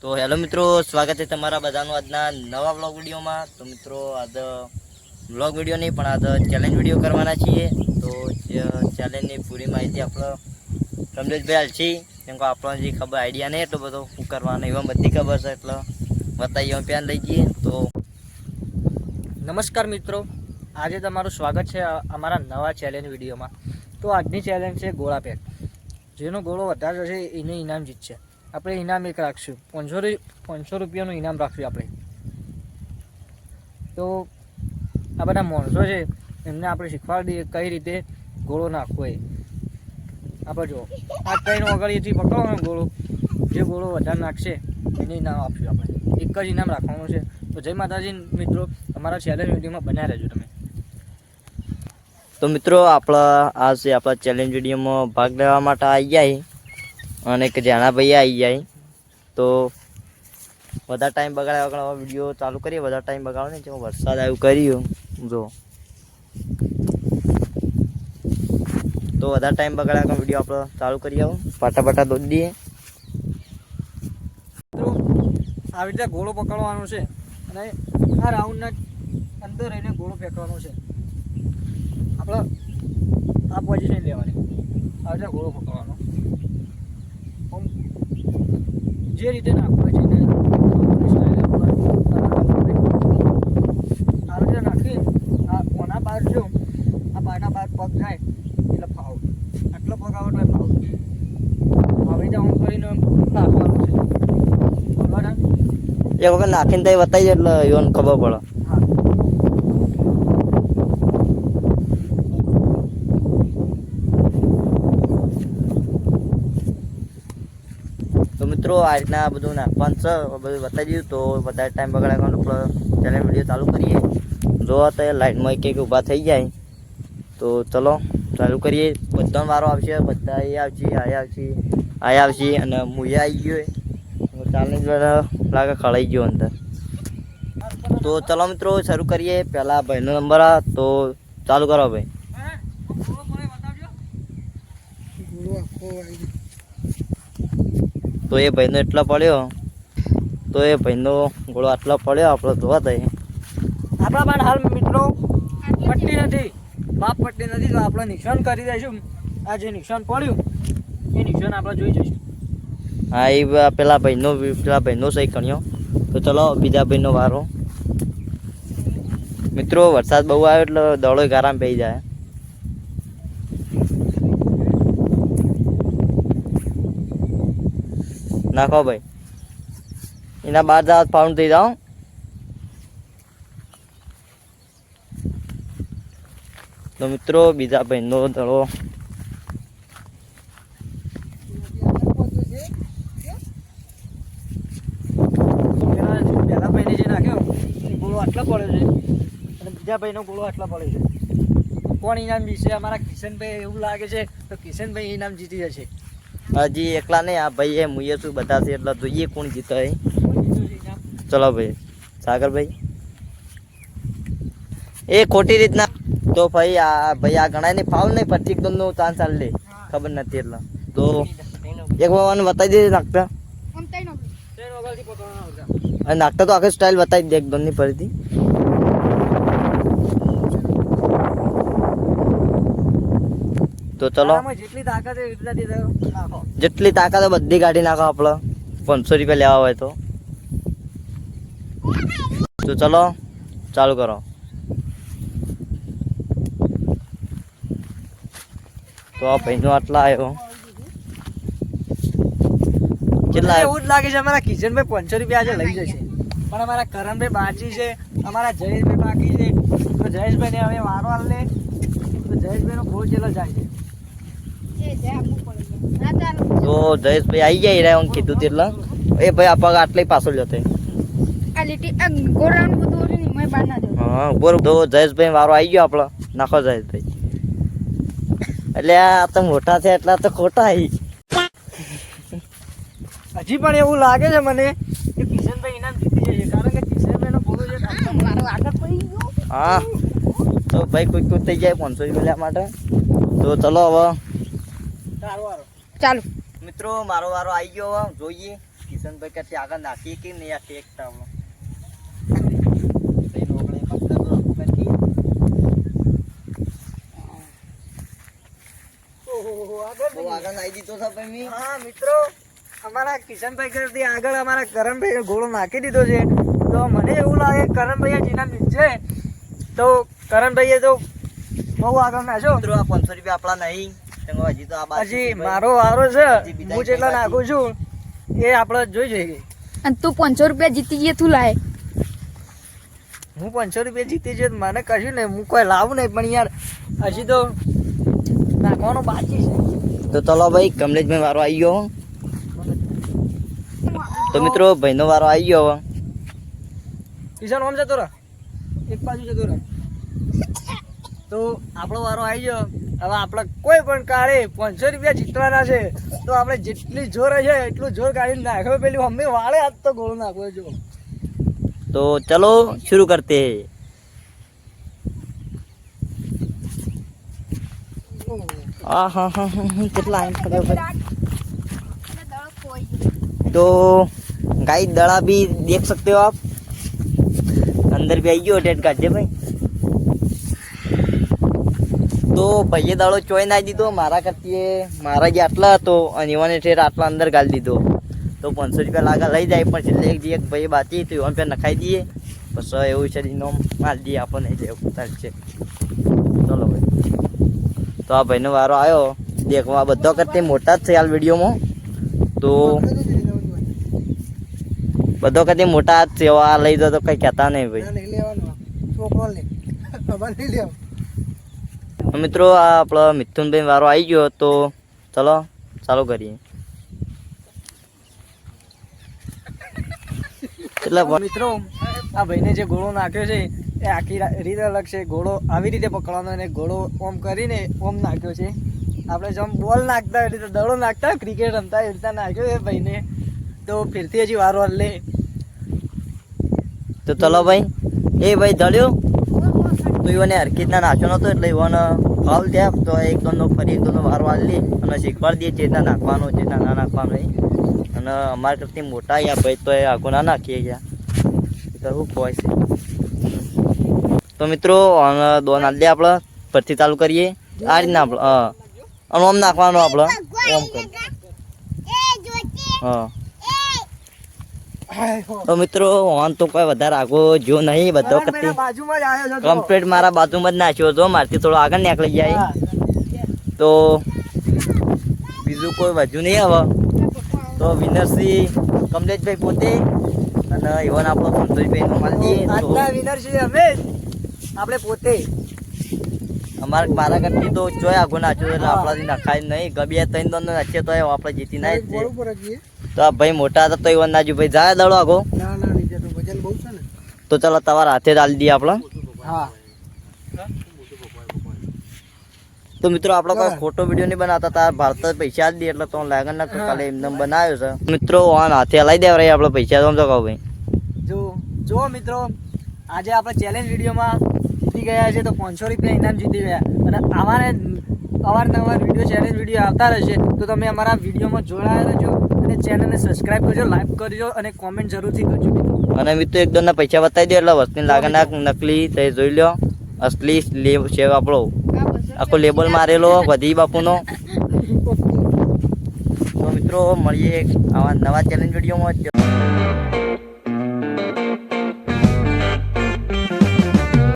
તો હેલો મિત્રો, સ્વાગત છે તમારા બધાનું આજના નવા વ્લોગ વિડીયોમાં। તો મિત્રો આજ વ્લોગ વિડીયો નહીં પણ આજ ચેલેન્જ વિડીયો કરવાના છીએ। તો ચેલેન્જની પૂરી માહિતી આપણો રમલેશભાઈ હાલશી, કેમ કે આપણને જે ખબર આઈડિયા નહીં એટલો બધો શું કરવાનો એવા બધી ખબર છે, એટલે બતાવીએ પ્યાન લઈ જઈએ। તો નમસ્કાર મિત્રો, આજે તમારું સ્વાગત છે અમારા નવા ચેલેન્જ વિડીયોમાં। તો આજની ચેલેન્જ છે ગોળા પેક। જેનો ગોળો વધારે હશે એને ઇનામ જીતશે। આપણે ઇનામ એક રાખશું, 500 રૂપિયાનું ઇનામ રાખશું આપણે। તો આ બધા માણસો છે એમને આપણે શીખવાડીએ કઈ રીતે ગોળો નાખવો એ। આપણે જો આ ત્રણ ઓગળીથી પકડવાનો ગોળો, જે ગોળો વધારે નાખશે એને ઇનામ આપશું આપણે। એક જ ઇનામ રાખવાનું છે। તો જય માતાજી મિત્રો, અમારા ચેલેન્જ વિડીયોમાં બન્યા રહેજો તમે। તો મિત્રો આપણા ચેલેન્જ વિડીયોમાં ભાગ લેવા માટે આવી જાય અને એક જાણા ભાઈ આવી જાય। તો વધારે ટાઈમ બગાડ્યા વગર હવે વિડીયો ચાલુ કરીએ। વધારે ટાઈમ બગાડો નહીં, જેમાં વરસાદ આવ્યું કર્યું જો, તો વધારે ટાઈમ બગાડ્યા વગર વિડીયો આપણે ચાલુ કરી આવો, પાટા દોડી દઈએ। મિત્રો આવી રીતે ગોળો પકડવાનો છે અને આ રાઉન્ડના અંદર રહીને ગોળો ફેંકવાનો છે। આપણે આ પોઝિશન લેવાની, આવી રીતે ગોળો પકડવાનો, જે રીતે નાખવો છે ને આવી રીતે નાખી આ કોના બાર જો આ બારના બાર પગ થાય એટલે ફાઉલ, આટલો પગ આવે એટલે ફાઉલ। આવી રીતે હું કરીને નાખવાનું છે, બરાબર? એક વખત નાખીને તો બતાવી એટલે એવોને ખબર પડે। હા, તો મિત્રો આ રીતના બધું નાખવાનું છે, બધું બતાવી દીધું। તો વધારે ટાઈમ બગાડ્યા આપણે ચેલેન્જ વિડીયો ચાલુ કરીએ। જો તો લાઈનમાં એક ઊભા થઈ જાય તો ચલો ચાલુ કરીએ। બધાનો વારો આવશે, બધા એ આવશે, આ આવશે અને હું આવી ગયો ચેલેન્જ લાગે ખળાઈ ગયો અંદર। તો ચલો મિત્રો શરૂ કરીએ। પહેલા ભાઈનો નંબર આ, તો ચાલુ કરો ભાઈ। તો એ ભાઈનો એટલો પડ્યો, તો એ ભાઈનો ગોળો આટલો પડ્યો, આપણે જોવા દઈએ। આપણા પાસે હાલ મિત્રો પટ્ટી નથી, બાપ પટ્ટી નથી, તો આપણે નિશાન કરી દઈશું। આ જે નિશાન પડ્યું એ નિશાન આપણે જોઈ જઈશું। હા, એ પેલા ભાઈનો સહી ગણ્યો। તો ચલો બીજા ભાઈનો વારો। મિત્રો વરસાદ બહુ આવ્યો એટલે દડો ગારામાં પડી જાય। નાખો ભાઈ, એના બાર જાવ પાઉન્ડ થઈ જાઓ। તો મિત્રો બીજા ભાઈનો દડો પહેલા ભાઈને જે નાખ્યો એ ગોળો આટલો પડ્યો છે અને બીજા ભાઈનો ગોળો આટલો પડ્યો છે। કોણ ઇનામ જીતશે? અમારા કિશનભાઈ એવું લાગે છે તો કિશનભાઈ ઇનામ જીતી જશે। હજી એકલા નહીં, આ ભાઈ એ મુએ શું બધા છે એટલે જોઈએ કોણ જીતે। કોણ જીત્યું છે ઇનામ? ચલો ભાઈ સાગરભાઈ, એ ખોટી રીતના તો ભાઈ આ ગણાય નહીં, ફાઉલ નહીં, પ્રતિક દોનનો ચાન્સ આલ લે, ખબર નથી એટલે તો એક વાર બતાવી દે નાખતા, અને નાખતા તો આખી સ્ટાઇલ બતાવી દે એક દોનની ફરીથી। તો ચલો જેટલી તાકાત હોય એટલાથી નાખો, જેટલી તાકાત હોય બધી કાઢી નાખો આપણે, 500 રૂપિયા લેવા હોય તો ચલો ચાલુ કરો। તો આ ભાઈનો આટલા આવ્યો, કેટલા એવું જ લાગે છે અમારા કિશનભાઈ 500 રૂપિયા આજે લઈ જશે, પણ અમારા કરણભાઈ બાકી છે, અમારા જયેશભાઈ બાકી છે। તો જયેશભાઈને હવે વારો આલ લે, તો જયેશભાઈનો ગોળ ચેલો જાય છે। તો જયેશભાઈ આવી જાય રહ્યા હું કીધું એટલે એ ભાઈ આ પગ આટલે પાછો જતો। હા બરોબર, તો જયેશભાઈ વારો આવી ગયો આપણો, નાખો જયેશભાઈ। એટલે આ તો મોટા છે એટલા તો ખોટા આવી। હજી પણ એવું લાગે છે મને કે કિશનભાઈ ઇનામ જીતી જશે, કારણ કે કિશનભાઈનો ગોળો છે મારો આગળ પડી ગયો। હા, તો ભાઈ કોઈ થઈ જાય 500 રૂપિયા લેવા માટે। તો ચલો હવે તારો વારો ચાલો મિત્રો, મારો વારો આવી ગયો, જોઈએ કિશનભાઈ ક્યાંથી આગળ નાખીએ કે નહીં આ ટેક ટાવલો આગળ નાખી દીધો છે ભાઈ મેં. હા મિત્રો, અમારા કિશનભાઈ કરતી આગળ અમારા કરણભાઈ ઘોડો નાખી દીધો છે. તો મને એવું લાગે કરણભાઈ જેના નીચે તો કરણભાઈએ તો બહુ આગળ નાખ્યો. મિત્રો આ 500 રૂપિયા આપણા નહીં તેમાં હજી તો આ બાકી હજી છે ભાઈ. મારો વારો છે, હજી બીજા હું જેટલા બાકી. નાખું છું એ આપણે જોઈ જઈએ. અને તું 500 રૂપિયા જીતી ગયે તું લાય. હું 500 રૂપિયા જીતી છે મને કશું નહીં, હું કોઈ લાવું નહીં, પણ યાર હજી તો નાખવાનો બાકી છે. તો ચલો ભાઈ કમલેશભાઈ વારો આવી ગયો. તો મિત્રો ભાઈનો વારો આવી ગયો હવે. કિશન ઓમ જતો રહે, એક બાજુ જતો રહે. તો આપણો વારો આવી ગયો. હવે આપણે કોઈ પણ કાળે 500 રૂપિયા જીતવાના છે. તો આપણે જેટલી જોર છે એટલું જોર કાઢીને નાખ્યો. પેલી મમ્મી વાળે હાથ તો ગોળ નાખવો જો. तो चलो शुरू करते हैं. कितना आइन पड़े भाई. तो गाइस दड़ा भी देख सकते हो आप. अंदर भी आई गयो टेट काटे भाई. तो ભાઈએ દાડો ચોઈ નાખી દીધો મારા કરતી મારા જે આટલા હતો અને ઈવાને ઠેર આટલા અંદર ગાળી દીધો. તો 500 રૂપિયા લાગા લઈ જાય પણ છેલ્લે એક ભાઈ બાકી તો ઈવાન રૂપિયા નખાઈ દઈએ પછી એવું છે નો માલ દઈએ આપણને એટલે ચાલશે. ચલો ભાઈ. તો આ ભાઈનો વારો આવ્યો. દેખવા બધો કરતે મોટા જ છે હાલ વિડીયોમાં. તો બધો કરતે મોટા જ છે. આ લઈ જાઓ તો કંઈ કહેતા નહીં ભાઈ. મિત્રો આ આપણો મિથુનભાઈ વારો આવી ગયો. તો ચલો ચાલુ કરીએ. એટલે મિત્રો આ ભાઈને જે ઘોડો નાખ્યો છે એ આખી રીતે અલગ છે. ઘોડો આવી રીતે પકડવાનો અને ઘોડો ઓમ કરીને ઓમ નાખ્યો છે. આપણે જેમ બોલ નાખતા એવી રીતે દડો નાખતા ક્રિકેટ રમતા એવી રીતે નાખ્યો એ ભાઈને. તો ફિરથી હજી વારો લે. તો ચલો ભાઈ. એ ભાઈ દળ્યો તો ઈવને હરકીતના નાચો નતો એટલે ઈવન ફાઉલ થયા. તો એક દોનો ફરી એક દોનો વારો આલી અને શીખવાડી દઈએ ચેતા નાખવાનો ચેતા ના નાખવાનો નહીં. અને અમારા કરતી મોટા યા ભાઈ તો એ આગો ના નાખીએ ગયા તો શું ખોવાય છે. તો મિત્રો દોન આલી આપણે પરથી ચાલુ કરીએ. આ રીતના આપણે અને ઓમ નાખવાનો આપણે ઓમ કરી. હા તો મિત્રો ઓન તો કોઈ વધારે આગો જો નહીં બધો કરતી બાજુમાં જ આવ્યો છે. કમ્પ્લીટ મારા બાજુમાં જ નાખ્યો હતો. મારથી થોડો આગળ નીકળી જાય તો બીજું કોઈ વધુ નહીં આવે. તો વિનરશ્રી કમલેશભાઈ પોતે અને ઇવન આપણો 500 રૂપિયાનો માલ દઈએ. તો આજના વિનર છીએ અમે આપણે પોતે. મારા કરતી તો ચોય આગો નાખ્યો એટલે આપણાથી નખાય નહીં. ગબિયા 3 દોન નાખીએ તો આપણે જીતી ના જ છે. તો આ ભાઈ મોટા હતા તો ઇવન નાજુ ભાઈ જાય દડો આગો. તો ચાલો તમારા હાથે જ આલી દઈએ આપણે. હા તો મિત્રો આપણે કોઈ ખોટો વિડીયો નહીં બનાવતા. તાર ભારત પૈસા જ દે એટલે તો લાગણ ના કાલે એમને બનાવ્યો છે. મિત્રો ઓન હાથે હલાઈ દેવા આપણે પૈસા તો સમજો કહો ભાઈ. જો મિત્રો આજે આપણે ચેલેન્જ વિડીયોમાં જીતી ગયા છે. તો 500 રૂપિયા ઇનામ જીતી ગયા. અને અવારનવાર વિડીયો ચેલેન્જ વિડીયો આવતા રહેશે. તો તમે અમારા વિડીયોમાં જોડાયા રહેજો અને ચેનલને સબસ્ક્રાઈબ કરજો, લાઈક કરજો અને કોમેન્ટ જરૂરથી કરજો મિત્રો. અને મિત્રો એક દોનના પૈસા બતાવી દો એટલે વસ્તુની લાગણ નકલી તે જોઈ લો. અસલી છે આપણો આખો લેબલ મારેલો વધી બાપુનો. તો મિત્રો મળીએ આવા નવા ચેલેન્જ વિડીયોમાં.